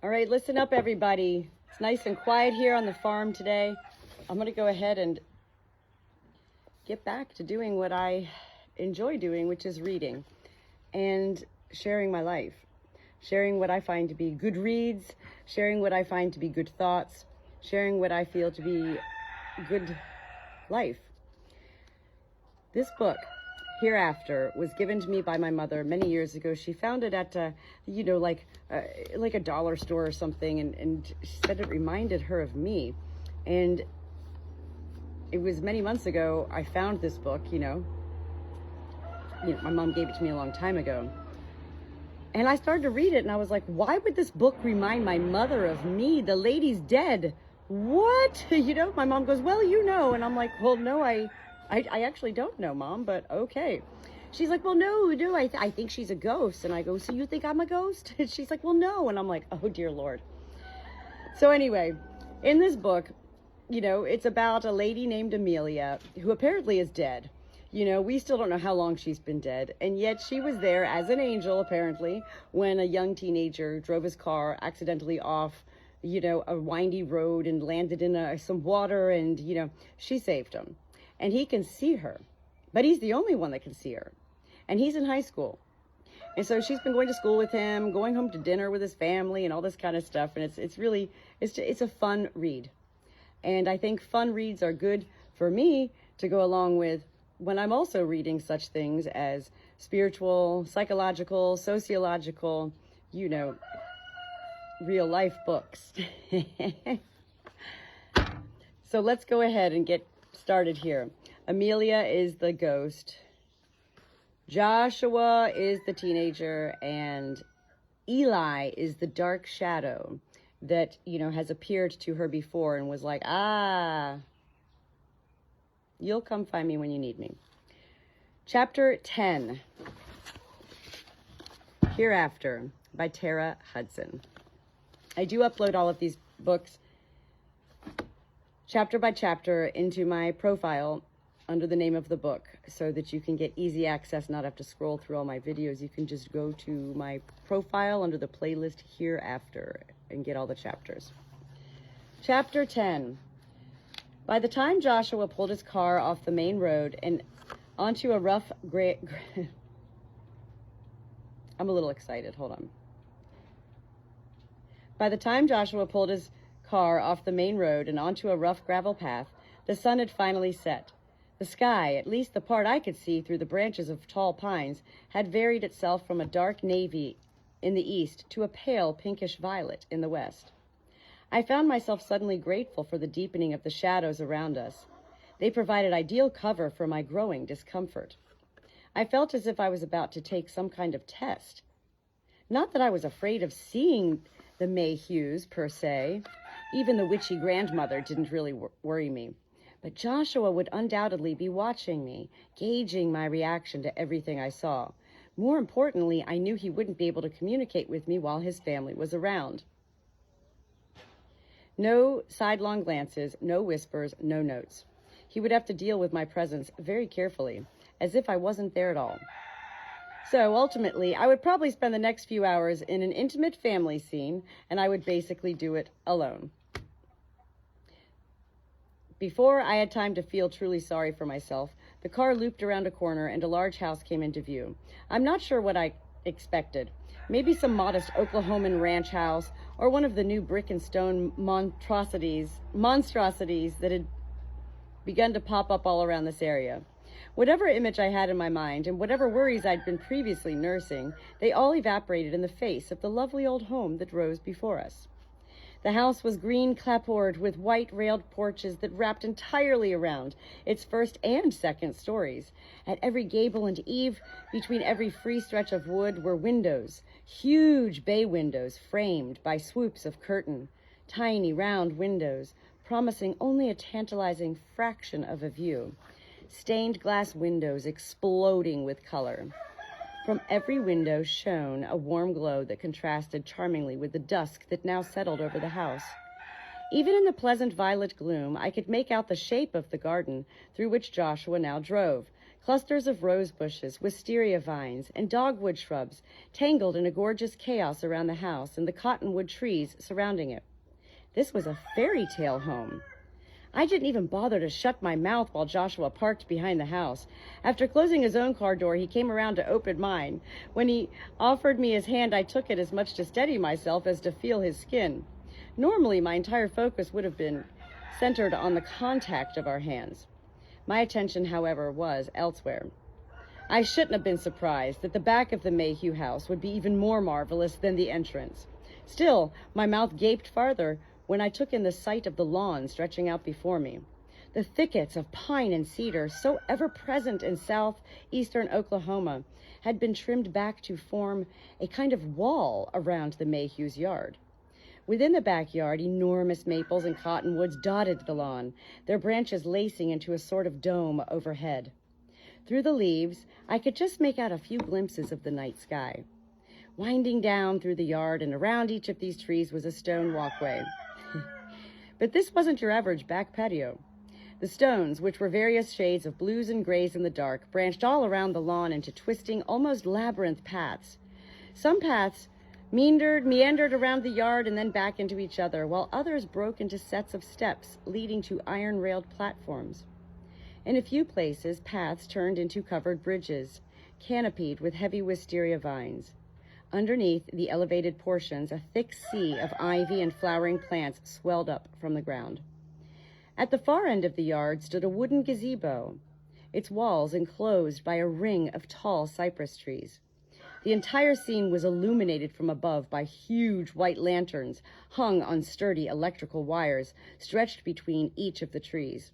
All right, listen up, everybody. It's nice and quiet here on the farm today. I'm going to go ahead and get back to doing what I enjoy doing, which is reading and sharing my life, sharing what I find to be good reads, sharing what I find to be good thoughts, sharing what I feel to be good life. This book, Hereafter, was given to me by my mother many years ago. She found it at, like a dollar store or something, and she said it reminded her of me. And it was many months ago I found this book, my mom gave it to me a long time ago. And I started to read it, and I was like, why would this book remind my mother of me? The lady's dead. What? My mom goes, well, and I'm like, well, no, I actually don't know, Mom, but okay. She's like, well, no, I think she's a ghost. And I go, so you think I'm a ghost? And she's like, well, no. And I'm like, oh, dear Lord. So anyway, in this book, it's about a lady named Amelia who apparently is dead. We still don't know how long she's been dead. And yet she was there as an angel, apparently, when a young teenager drove his car accidentally off, a windy road and landed in some water. And, she saved him. And he can see her, but he's the only one that can see her. And he's in high school. And so she's been going to school with him, going home to dinner with his family and all this kind of stuff. And it's a fun read. And I think fun reads are good for me to go along with when I'm also reading such things as spiritual, psychological, sociological, real life books. So let's go ahead and get started here. Amelia is the ghost. Joshua is the teenager, and Eli is the dark shadow that, has appeared to her before and was like, you'll come find me when you need me. Chapter 10, Hereafter, by Tara Hudson. I do upload all of these books chapter by chapter into my profile under the name of the book so that you can get easy access, not have to scroll through all my videos. You can just go to my profile under the playlist Hereafter and get all the chapters. Chapter 10. By the time Joshua pulled his car off the main road and onto a rough gray... I'm a little excited. Hold on. By the time Joshua pulled his car off the main road and onto a rough gravel path, the sun had finally set. The sky, at least the part I could see through the branches of tall pines, had varied itself from a dark navy in the east to a pale pinkish violet in the west. I found myself suddenly grateful for the deepening of the shadows around us. They provided ideal cover for my growing discomfort. I felt as if I was about to take some kind of test. Not that I was afraid of seeing the Mayhews, per se. Even the witchy grandmother didn't really worry me. But Joshua would undoubtedly be watching me, gauging my reaction to everything I saw. More importantly, I knew he wouldn't be able to communicate with me while his family was around. No sidelong glances, no whispers, no notes. He would have to deal with my presence very carefully, as if I wasn't there at all. So ultimately, I would probably spend the next few hours in an intimate family scene, and I would basically do it alone. Before I had time to feel truly sorry for myself, the car looped around a corner and a large house came into view. I'm not sure what I expected. Maybe some modest Oklahoman ranch house, or one of the new brick and stone monstrosities that had begun to pop up all around this area. Whatever image I had in my mind, and whatever worries I'd been previously nursing, they all evaporated in the face of the lovely old home that rose before us. The house was green clapboard with white railed porches that wrapped entirely around its first and second stories. At every gable and eave, between every free stretch of wood, were windows, huge bay windows framed by swoops of curtain, tiny round windows, promising only a tantalizing fraction of a view. Stained glass windows exploding with color. From every window shone a warm glow that contrasted charmingly with the dusk that now settled over the house. Even in the pleasant violet gloom, I could make out the shape of the garden through which Joshua now drove, Clusters of rose bushes, wisteria vines, and dogwood shrubs tangled in a gorgeous chaos around the house and the cottonwood trees surrounding it. This was a fairy tale home. I didn't even bother to shut my mouth while Joshua parked behind the house. After closing his own car door, he came around to open mine. When he offered me his hand, I took it as much to steady myself as to feel his skin. Normally, my entire focus would have been centered on the contact of our hands. My attention, however, was elsewhere. I shouldn't have been surprised that the back of the Mayhew house would be even more marvelous than the entrance. Still, my mouth gaped farther when I took in the sight of the lawn stretching out before me. The thickets of pine and cedar, so ever present in southeastern Oklahoma, had been trimmed back to form a kind of wall around the Mayhew's yard. Within the backyard, enormous maples and cottonwoods dotted the lawn, their branches lacing into a sort of dome overhead. Through the leaves, I could just make out a few glimpses of the night sky. Winding down through the yard and around each of these trees was a stone walkway. But this wasn't your average back patio. The stones, which were various shades of blues and grays in the dark, branched all around the lawn into twisting, almost labyrinth paths. Some paths meandered around the yard and then back into each other, while others broke into sets of steps leading to iron-railed platforms. In a few places, paths turned into covered bridges, canopied with heavy wisteria vines. Underneath the elevated portions, a thick sea of ivy and flowering plants swelled up from the ground. At the far end of the yard stood a wooden gazebo, its walls enclosed by a ring of tall cypress trees. The entire scene was illuminated from above by huge white lanterns hung on sturdy electrical wires stretched between each of the trees.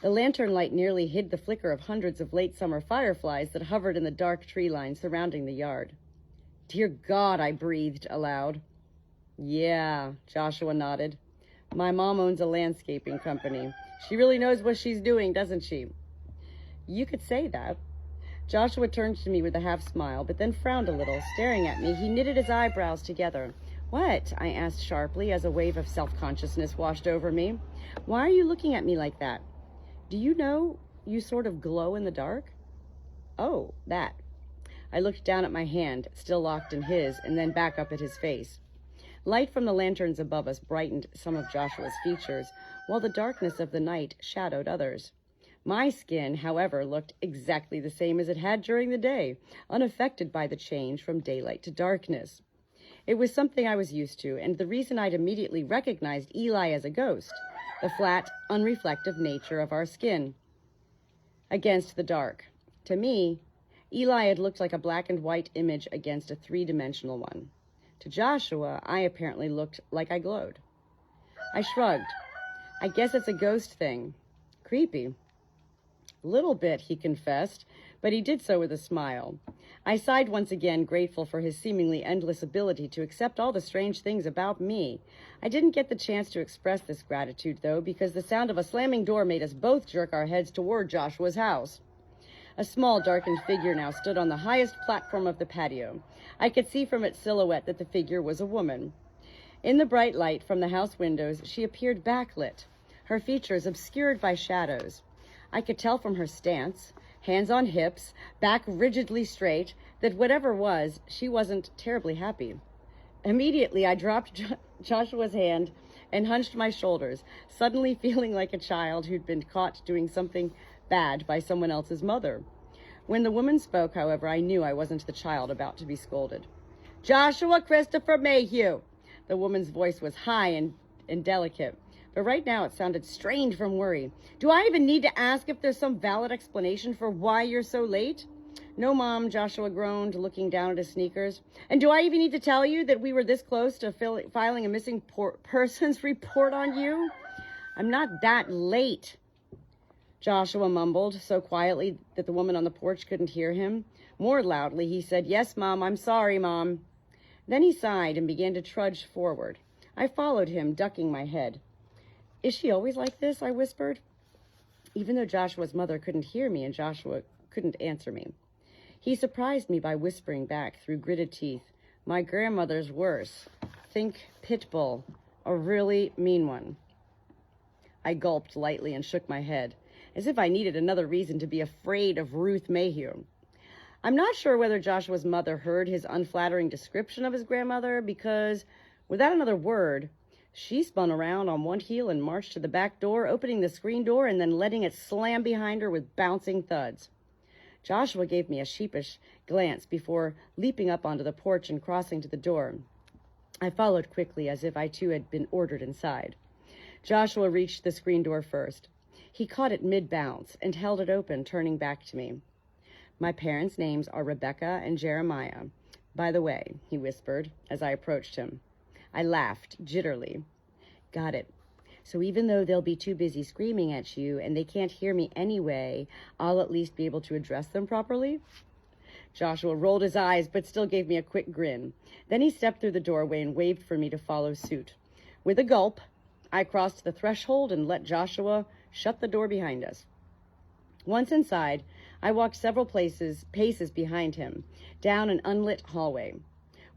The lantern light nearly hid the flicker of hundreds of late summer fireflies that hovered in the dark tree line surrounding the yard. "Dear God," I breathed aloud. "Yeah," Joshua nodded. "My mom owns a landscaping company. She really knows what she's doing, doesn't she?" "You could say that." Joshua turned to me with a half smile, but then frowned a little. Staring at me, he knitted his eyebrows together. "What?" I asked sharply as a wave of self-consciousness washed over me. "Why are you looking at me like that? Do you know you sort of glow in the dark?" "Oh, that." I looked down at my hand, still locked in his, and then back up at his face. Light from the lanterns above us brightened some of Joshua's features, while the darkness of the night shadowed others. My skin, however, looked exactly the same as it had during the day, unaffected by the change from daylight to darkness. It was something I was used to, and the reason I'd immediately recognized Eli as a ghost, the flat, unreflective nature of our skin against the dark. To me, Eli had looked like a black and white image against a three-dimensional one. To Joshua, I apparently looked like I glowed. I shrugged. "I guess it's a ghost thing. Creepy." "Little bit," he confessed, but he did so with a smile. I sighed once again, grateful for his seemingly endless ability to accept all the strange things about me. I didn't get the chance to express this gratitude, though, because the sound of a slamming door made us both jerk our heads toward Joshua's house. A small, darkened figure now stood on the highest platform of the patio. I could see from its silhouette that the figure was a woman. In the bright light from the house windows, she appeared backlit, her features obscured by shadows. I could tell from her stance, hands on hips, back rigidly straight, that whatever was, she wasn't terribly happy. Immediately, I dropped Joshua's hand and hunched my shoulders, suddenly feeling like a child who'd been caught doing something bad by someone else's mother. When the woman spoke, however, I knew I wasn't the child about to be scolded. "Joshua Christopher Mayhew." The woman's voice was high and delicate, but right now it sounded strained from worry. "Do I even need to ask if there's some valid explanation for why you're so late?" "No, Mom," Joshua groaned, looking down at his sneakers. "And do I even need to tell you that we were this close to filing a missing persons report on you?" "I'm not that late," Joshua mumbled, so quietly that the woman on the porch couldn't hear him. More loudly, he said, "Yes, Mom, I'm sorry, Mom." Then he sighed and began to trudge forward. I followed him, ducking my head. "Is she always like this?" I whispered, even though Joshua's mother couldn't hear me and Joshua couldn't answer me. He surprised me by whispering back through gritted teeth, "My grandmother's worse. Think pit bull, a really mean one." I gulped lightly and shook my head. as if I needed another reason to be afraid of Ruth Mayhew. I'm not sure whether Joshua's mother heard his unflattering description of his grandmother, because, without another word, she spun around on one heel and marched to the back door, opening the screen door and then letting it slam behind her with bouncing thuds. Joshua gave me a sheepish glance before leaping up onto the porch and crossing to the door. I followed quickly, as if I too had been ordered inside. Joshua reached the screen door first. He caught it mid-bounce and held it open, turning back to me. "My parents' names are Rebecca and Jeremiah. By the way," he whispered as I approached him. I laughed, jitterly. "Got it. So even though they'll be too busy screaming at you and they can't hear me anyway, I'll at least be able to address them properly?" Joshua rolled his eyes, but still gave me a quick grin. Then he stepped through the doorway and waved for me to follow suit. With a gulp, I crossed the threshold and let Joshua shut the door behind us. Once inside, I walked several paces behind him, down an unlit hallway.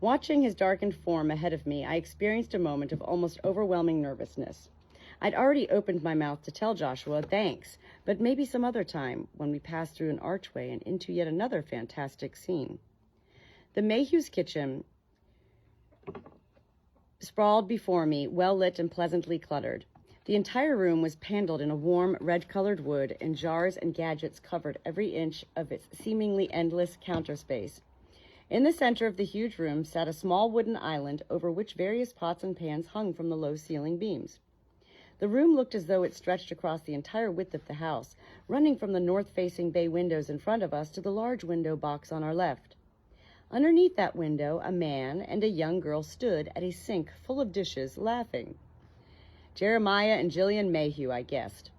Watching his darkened form ahead of me, I experienced a moment of almost overwhelming nervousness. I'd already opened my mouth to tell Joshua thanks, but maybe some other time when we passed through an archway and into yet another fantastic scene. The Mayhews' kitchen sprawled before me, well-lit and pleasantly cluttered. The entire room was paneled in a warm, red-colored wood, and jars and gadgets covered every inch of its seemingly endless counter space. In the center of the huge room sat a small wooden island over which various pots and pans hung from the low ceiling beams. The room looked as though it stretched across the entire width of the house, running from the north-facing bay windows in front of us to the large window box on our left. Underneath that window, a man and a young girl stood at a sink full of dishes, laughing. Jeremiah and Jillian Mayhew, I guessed.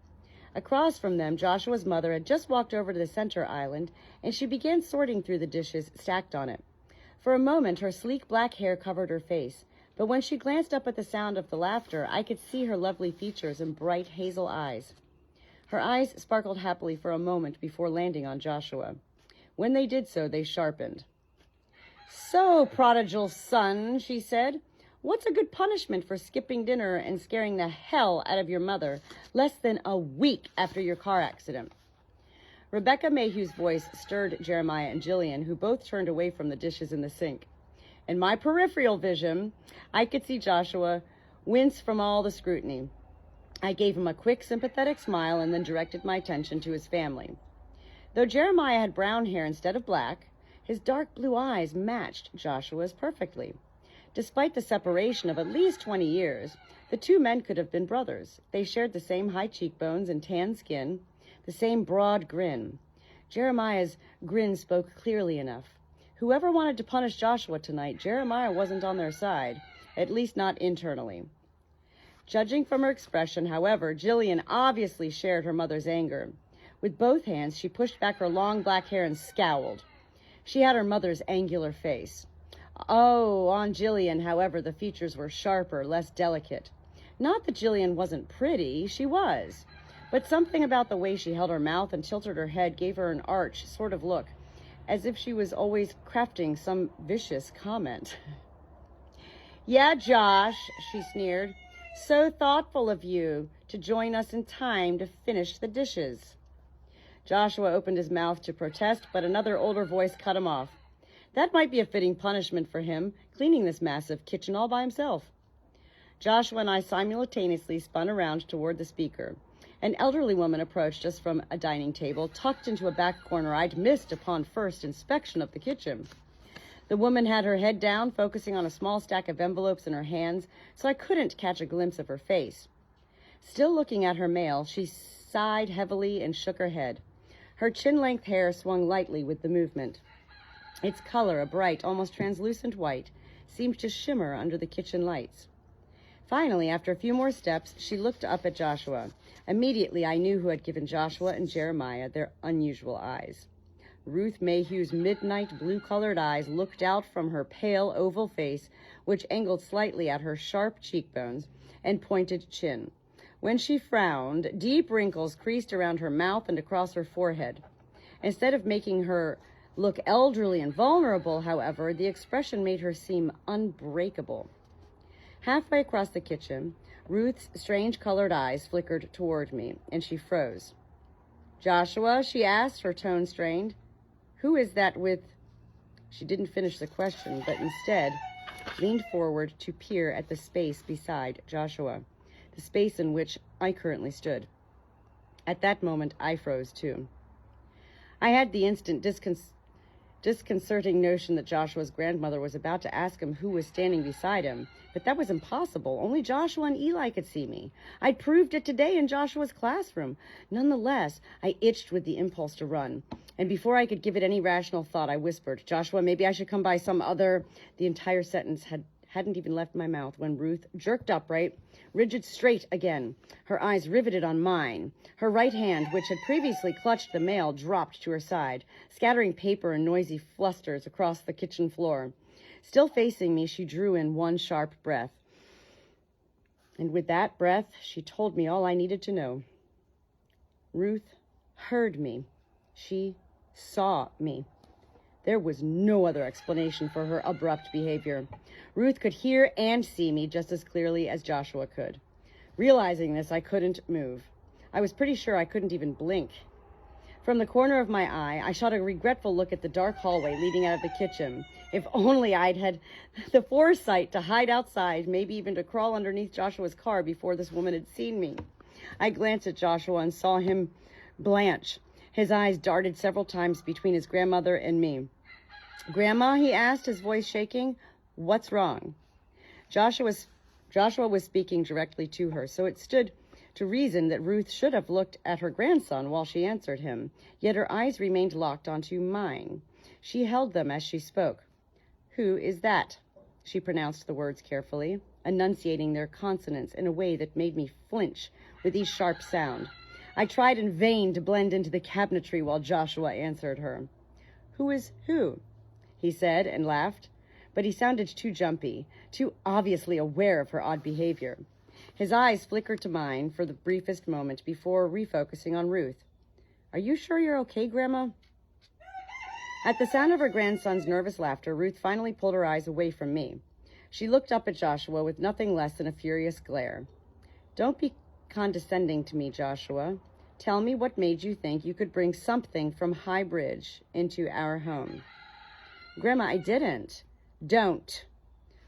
Across from them, Joshua's mother had just walked over to the center island, and she began sorting through the dishes stacked on it. For a moment, her sleek black hair covered her face, but when she glanced up at the sound of the laughter, I could see her lovely features and bright hazel eyes. Her eyes sparkled happily for a moment before landing on Joshua. When they did so, they sharpened. "So, prodigal son," she said, "what's a good punishment for skipping dinner and scaring the hell out of your mother less than a week after your car accident?" Rebecca Mayhew's voice stirred Jeremiah and Jillian, who both turned away from the dishes in the sink. In my peripheral vision, I could see Joshua wince from all the scrutiny. I gave him a quick, sympathetic smile and then directed my attention to his family. Though Jeremiah had brown hair instead of black, his dark blue eyes matched Joshua's perfectly. Despite the separation of at least 20 years, the two men could have been brothers. They shared the same high cheekbones and tan skin, the same broad grin. Jeremiah's grin spoke clearly enough. Whoever wanted to punish Joshua tonight, Jeremiah wasn't on their side, at least not internally. Judging from her expression, however, Jillian obviously shared her mother's anger. With both hands, she pushed back her long black hair and scowled. She had her mother's angular face. Oh, on Jillian, however, the features were sharper, less delicate. Not that Jillian wasn't pretty, she was. But something about the way she held her mouth and tilted her head gave her an arch sort of look, as if she was always crafting some vicious comment. "Yeah, Josh," she sneered. "So thoughtful of you to join us in time to finish the dishes." Joshua opened his mouth to protest, but another older voice cut him off. That might be a fitting punishment for him, cleaning this massive kitchen all by himself. Joshua and I simultaneously spun around toward the speaker. An elderly woman approached us from a dining table, tucked into a back corner I'd missed upon first inspection of the kitchen. The woman had her head down, focusing on a small stack of envelopes in her hands, so I couldn't catch a glimpse of her face. Still looking at her mail, she sighed heavily and shook her head. Her chin-length hair swung lightly with the movement. Its color, a bright, almost translucent white, seemed to shimmer under the kitchen lights. Finally, after a few more steps, she looked up at Joshua. Immediately, I knew who had given Joshua and Jeremiah their unusual eyes. Ruth Mayhew's midnight blue-colored eyes looked out from her pale oval face, which angled slightly at her sharp cheekbones and pointed chin. When she frowned, deep wrinkles creased around her mouth and across her forehead. Instead of making her look elderly and vulnerable, however, the expression made her seem unbreakable. Halfway across the kitchen, Ruth's strange-colored eyes flickered toward me, and she froze. Joshua, she asked, her tone strained. Who is that with... She didn't finish the question, but instead leaned forward to peer at the space beside Joshua, the space in which I currently stood. At that moment, I froze too. I had the instant disconcerting notion that Joshua's grandmother was about to ask him who was standing beside him, but that was impossible. Only Joshua and Eli could see me. I'd proved it today in Joshua's classroom. Nonetheless, I itched with the impulse to run. And before I could give it any rational thought, I whispered, Joshua, maybe I should come by some other... The entire sentence hadn't even left my mouth when Ruth jerked upright, rigid straight again, her eyes riveted on mine. Her right hand, which had previously clutched the mail, dropped to her side, scattering paper and noisy flusters across the kitchen floor. Still facing me, she drew in one sharp breath. And with that breath, she told me all I needed to know. Ruth heard me. She saw me. There was no other explanation for her abrupt behavior. Ruth could hear and see me just as clearly as Joshua could. Realizing this, I couldn't move. I was pretty sure I couldn't even blink. From the corner of my eye, I shot a regretful look at the dark hallway leading out of the kitchen. If only I'd had the foresight to hide outside, maybe even to crawl underneath Joshua's car before this woman had seen me. I glanced at Joshua and saw him blanch. His eyes darted several times between his grandmother and me. Grandma, he asked, his voice shaking. What's wrong? Joshua was speaking directly to her, so it stood to reason that Ruth should have looked at her grandson while she answered him, yet her eyes remained locked onto mine. She held them as she spoke. Who is that? She pronounced the words carefully, enunciating their consonants in a way that made me flinch with each sharp sound. I tried in vain to blend into the cabinetry while Joshua answered her. Who is who? He said and laughed, but he sounded too jumpy, too obviously aware of her odd behavior. His eyes flickered to mine for the briefest moment before refocusing on Ruth. Are you sure you're okay, Grandma? At the sound of her grandson's nervous laughter, Ruth finally pulled her eyes away from me. She looked up at Joshua with nothing less than a furious glare. Don't be condescending to me, Joshua. Tell me what made you think you could bring something from High Bridge into our home. Grandma, I didn't. Don't.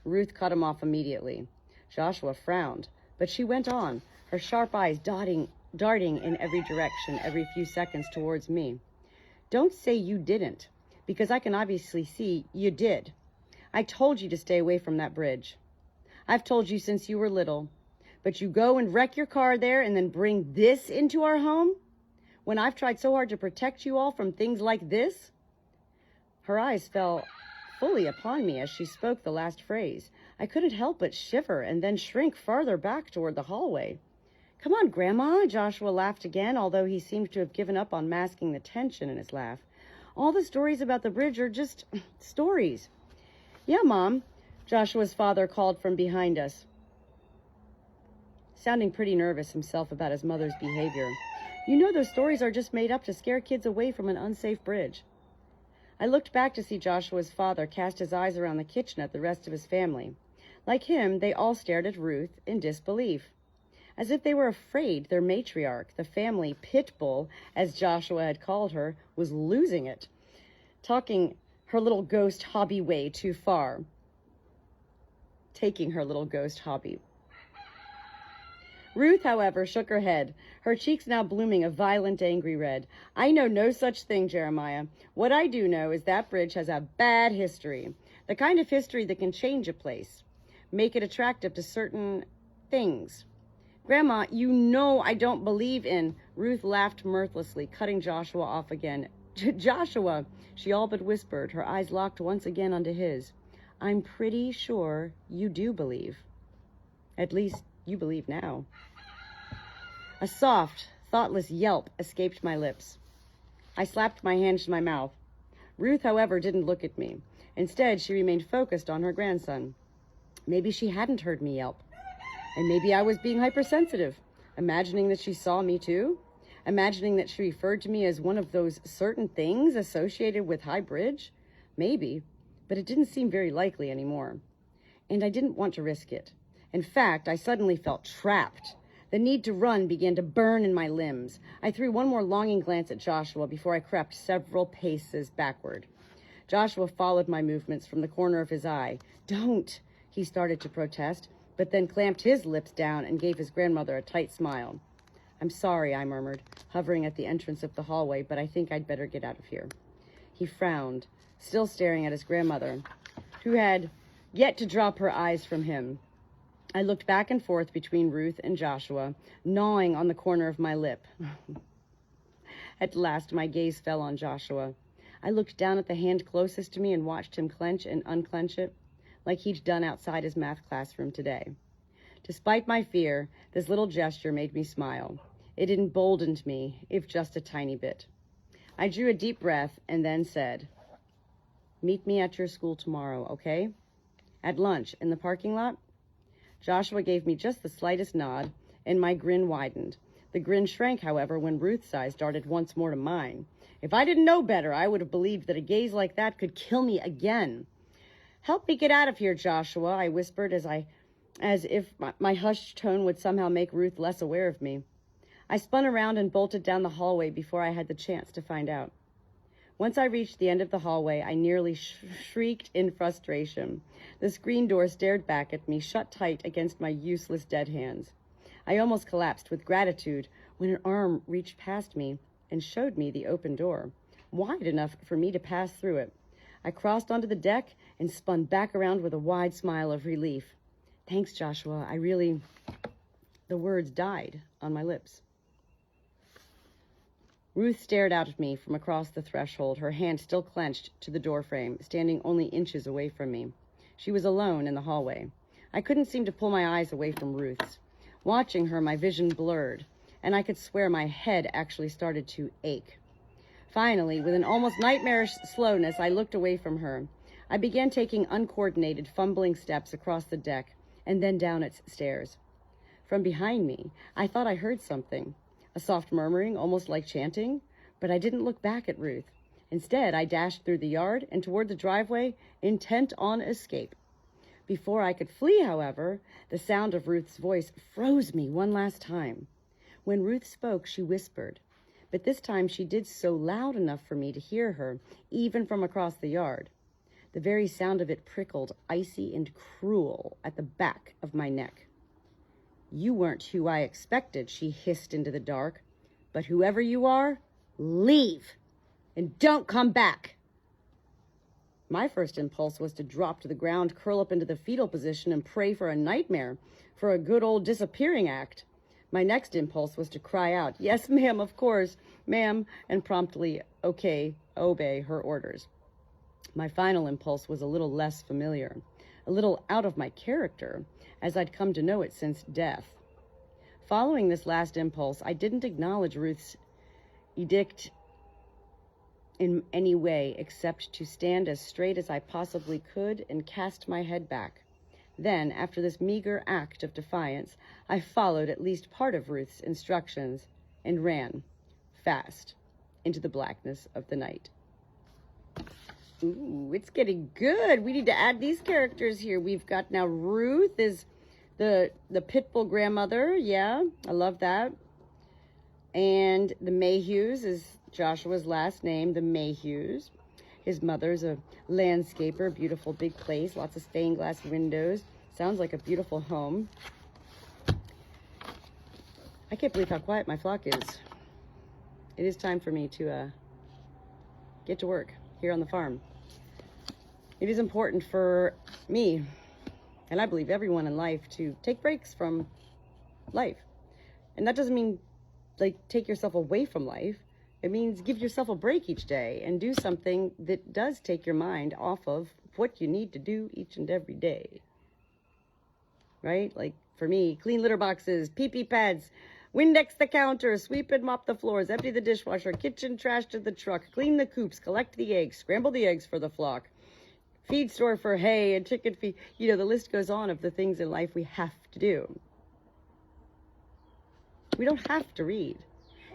Ruth cut him off immediately. Joshua frowned, but she went on, her sharp eyes darting in every direction every few seconds towards me. Don't say you didn't, because I can obviously see you did. I told you to stay away from that bridge. I've told you since you were little. But you go and wreck your car there and then bring this into our home? When I've tried so hard to protect you all from things like this? Her eyes fell fully upon me as she spoke the last phrase. I couldn't help but shiver and then shrink farther back toward the hallway. Come on, Grandma, Joshua laughed again, although he seemed to have given up on masking the tension in his laugh. All the stories about the bridge are just stories. Yeah, Mom, Joshua's father called from behind us, sounding pretty nervous himself about his mother's behavior. You know those stories are just made up to scare kids away from an unsafe bridge. I looked back to see Joshua's father cast his eyes around the kitchen at the rest of his family. Like him, they all stared at Ruth in disbelief, as if they were afraid their matriarch, the family pit bull, as Joshua had called her, was losing it, taking her little ghost hobby way too far. Ruth, however, shook her head, her cheeks now blooming a violent, angry red. I know no such thing, Jeremiah. What I do know is that bridge has a bad history, the kind of history that can change a place, make it attractive to certain things. Grandma, you know I don't believe in... Ruth laughed mirthlessly, cutting Joshua off again. Joshua, she all but whispered, her eyes locked once again onto his. I'm pretty sure you do believe. At least you believe now. A soft, thoughtless yelp escaped my lips. I slapped my hand to my mouth. Ruth, however, didn't look at me. Instead, she remained focused on her grandson. Maybe she hadn't heard me yelp. And maybe I was being hypersensitive, imagining that she saw me too, imagining that she referred to me as one of those certain things associated with High Bridge. Maybe, but it didn't seem very likely anymore. And I didn't want to risk it. In fact, I suddenly felt trapped. The need to run began to burn in my limbs. I threw one more longing glance at Joshua before I crept several paces backward. Joshua followed my movements from the corner of his eye. "Don't," he started to protest, but then clamped his lips down and gave his grandmother a tight smile. "I'm sorry," I murmured, hovering at the entrance of the hallway, "but I think I'd better get out of here." He frowned, still staring at his grandmother, who had yet to drop her eyes from him. I looked back and forth between Ruth and Joshua, gnawing on the corner of my lip. At last, my gaze fell on Joshua. I looked down at the hand closest to me and watched him clench and unclench it, like he'd done outside his math classroom today. Despite my fear, this little gesture made me smile. It emboldened me, if just a tiny bit. I drew a deep breath and then said, "Meet me at your school tomorrow, okay? At lunch, in the parking lot?" Joshua gave me just the slightest nod, and my grin widened. The grin shrank, however, when Ruth's eyes darted once more to mine. If I didn't know better, I would have believed that a gaze like that could kill me again. "Help me get out of here, Joshua," I whispered as if my hushed tone would somehow make Ruth less aware of me. I spun around and bolted down the hallway before I had the chance to find out. Once I reached the end of the hallway, I nearly shrieked in frustration. The screen door stared back at me, shut tight against my useless dead hands. I almost collapsed with gratitude when an arm reached past me and showed me the open door, wide enough for me to pass through it. I crossed onto the deck and spun back around with a wide smile of relief. "Thanks, Joshua. The words died on my lips. Ruth stared out at me from across the threshold, her hand still clenched to the doorframe, standing only inches away from me. She was alone in the hallway. I couldn't seem to pull my eyes away from Ruth's. Watching her, my vision blurred, and I could swear my head actually started to ache. Finally, with an almost nightmarish slowness, I looked away from her. I began taking uncoordinated, fumbling steps across the deck and then down its stairs. From behind me, I thought I heard something. A soft murmuring, almost like chanting, but I didn't look back at Ruth. Instead, I dashed through the yard and toward the driveway, intent on escape. Before I could flee, however, the sound of Ruth's voice froze me one last time. When Ruth spoke, she whispered, but this time she did so loud enough for me to hear her, even from across the yard. The very sound of it prickled, icy and cruel, at the back of my neck. "You weren't who I expected," she hissed into the dark. "But whoever you are, leave, and don't come back." My first impulse was to drop to the ground, curl up into the fetal position, and pray for a nightmare, for a good old disappearing act. My next impulse was to cry out, "Yes, ma'am, of course, ma'am," and promptly obey her orders. My final impulse was a little less familiar, a little out of my character, as I'd come to know it since death. Following this last impulse, I didn't acknowledge Ruth's edict in any way except to stand as straight as I possibly could and cast my head back. Then, after this meager act of defiance, I followed at least part of Ruth's instructions and ran, fast, into the blackness of the night. Ooh, it's getting good. We need to add these characters here. We've got now Ruth is the pit bull grandmother. Yeah, I love that. And the Mayhews is Joshua's last name, the Mayhews. His mother's a landscaper, beautiful big place, lots of stained glass windows. Sounds like a beautiful home. I can't believe how quiet my flock is. It is time for me to get to work here on the farm. It is important for me, and I believe everyone in life, to take breaks from life. And that doesn't mean like take yourself away from life. It means give yourself a break each day and do something that does take your mind off of what you need to do each and every day. Right? Like for me, clean litter boxes, pee-pee pads, Windex the counter, sweep and mop the floors, empty the dishwasher, kitchen trash to the truck, clean the coops, collect the eggs, scramble the eggs for the flock, feed store for hay and chicken feed. You know, the list goes on of the things in life we have to do. We don't have to read.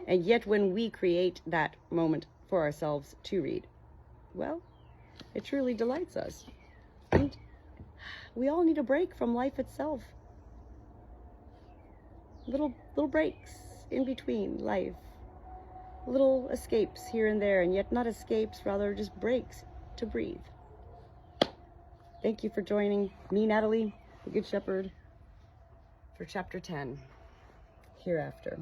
And yet when we create that moment for ourselves to read, well, it truly delights us. And we all need a break from life itself. little breaks in between life, little escapes here and there, and yet not escapes, rather just breaks to breathe. Thank you for joining me, Natalie, the Good Shepherd, for chapter 10, Hereafter.